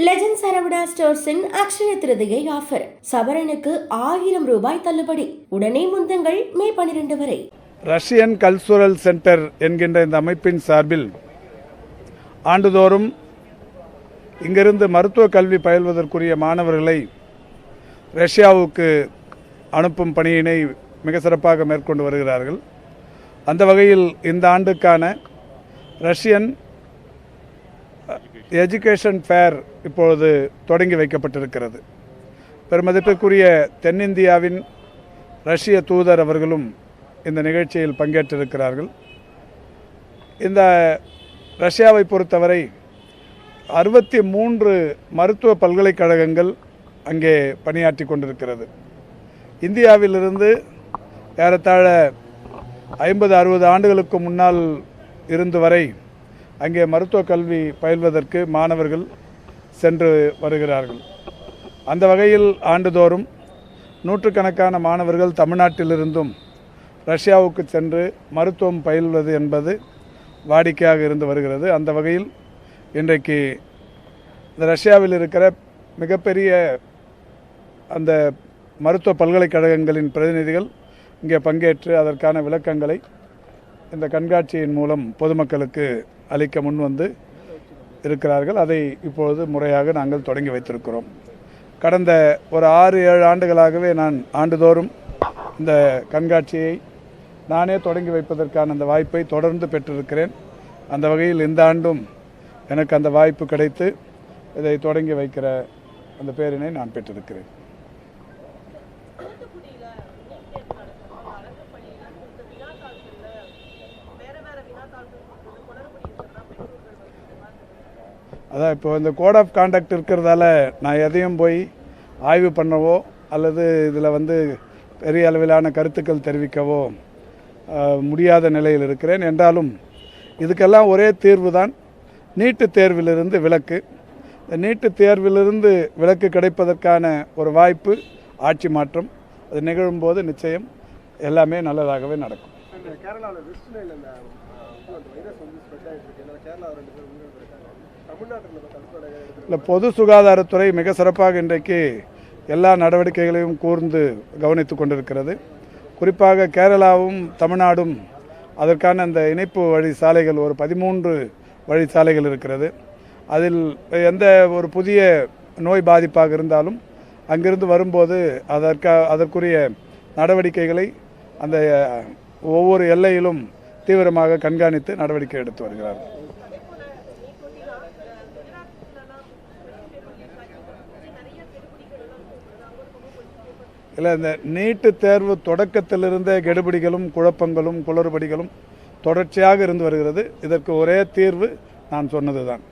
Legend Saravana ஸ்டோர்ஸின் Akshaya Tritiya offer. சவரனுக்கு 1000 ரூபாய் தள்ளுபடி. உடனே முந்துங்கள் மே 12 வரை. ரஷ்யன் கல்ச்சுரல் சென்டர் என்கின்ற இந்த அமைப்பின் சார்பில் ஆண்டுதோறும் இங்கிருந்து மருத்துவ கல்வி பயில்வதற்குரிய மாணவர்களை ரஷ்யாவுக்கு அனுப்பும் பணியினை மிக சிறப்பாக மேற்கொண்டு வருகிறார்கள். அந்த வகையில் இந்த ஆண்டுக்கான ரஷ்யன் எஜுகேஷன் ஃபேர் இப்பொழுது தொடங்கி வைக்கப்பட்டிருக்கிறது. பெருமதிப்பிற்குரிய தென்னிந்தியாவின் ரஷ்ய தூதர் அவர்களும் இந்த நிகழ்ச்சியில் பங்கேற்றிருக்கிறார்கள். இந்த ரஷ்யாவை பொறுத்தவரை 63 மருத்துவ பல்கலைக்கழகங்கள் அங்கே பணியாற்றி கொண்டிருக்கிறது. இந்தியாவிலிருந்து ஏறத்தாழ 50-60 ஆண்டுகளுக்கு முன்னால் இருந்து வரை அங்கே மருத்துவ கல்வி பயில்வதற்கு மாணவர்கள் சென்று வருகிறார்கள். அந்த வகையில் ஆண்டுதோறும் நூற்றுக்கணக்கான மாணவர்கள் தமிழ்நாட்டிலிருந்தும் ரஷ்யாவுக்கு சென்று மருத்துவம் பயில்வது என்பது வாடிக்கையாக இருந்து வருகிறது. அந்த வகையில் இன்றைக்கு இந்த ரஷ்யாவில் இருக்கிற மிகப்பெரிய அந்த மருத்துவ பல்கலைக்கழகங்களின் பிரதிநிதிகள் இங்கே பங்கேற்று அதற்கான விளக்கங்களை இந்த கண்காட்சியின் மூலம் பொதுமக்களுக்கு அளிக்க முன்வந்து இருக்கிறார்கள். அதை இப்பொழுது முறையாக நாங்கள் தொடங்கி வைத்திருக்கிறோம். கடந்த ஒரு 6-7 ஆண்டுகளாகவே நான் ஆண்டுதோறும் இந்த கண்காட்சியை நானே தொடங்கி வைப்பதற்கான அந்த வாய்ப்பை தொடர்ந்து பெற்றிருக்கிறேன். அந்த வகையில் இந்த ஆண்டும் எனக்கு அந்த வாய்ப்பு கிடைத்து இதை தொடங்கி வைக்கிற அந்த பேரினை நான் பெற்றிருக்கிறேன். அதான் இப்போ இந்த கோட் ஆஃப் கான்டக்ட் இருக்கிறதால நான் எதையும் போய் ஆய்வு பண்ணவோ அல்லது இதில் பெரிய அளவிலான கருத்துக்கள் தெரிவிக்கவோ முடியாத நிலையில் இருக்கிறேன். என்றாலும் இதுக்கெல்லாம் ஒரே தீர்வு தான் நீட்டு தேர்விலிருந்து விலக்கு. இந்த நீட்டு தேர்விலிருந்து விலக்கு கிடைப்பதற்கான ஒரு வாய்ப்பு ஆட்சி மாற்றம். அது நிகழும்போது நிச்சயம் எல்லாமே நல்லதாகவே நடக்கும். இல்லை, பொது சுகாதாரத்துறை மிக சிறப்பாக இன்றைக்கு எல்லா நடவடிக்கைகளையும் கூர்ந்து கவனித்து கொண்டிருக்கிறது. குறிப்பாக கேரளாவும் தமிழ்நாடும் அதற்கான அந்த இணைப்பு வழி சாலைகள் ஒரு 13 வழி சாலைகள் இருக்கிறது. அதில் எந்த ஒரு புதிய நோய் பாதிப்பாக இருந்தாலும் அங்கிருந்து வரும்போது அதற்குரிய நடவடிக்கைகளை அந்த ஒவ்வொரு எல்லையிலும் தீவிரமாக கண்காணித்து நடவடிக்கை எடுத்து வருகிறார்கள். இல்லை, இந்த நீட்டு தேர்வு தொடக்கத்திலிருந்தே கெடுபிடிகளும் குழப்பங்களும் குளறுபடிகளும் தொடர்ச்சியாக இருந்து வருகிறது. இதற்கு ஒரே தீர்வு நான் சொன்னது தான்.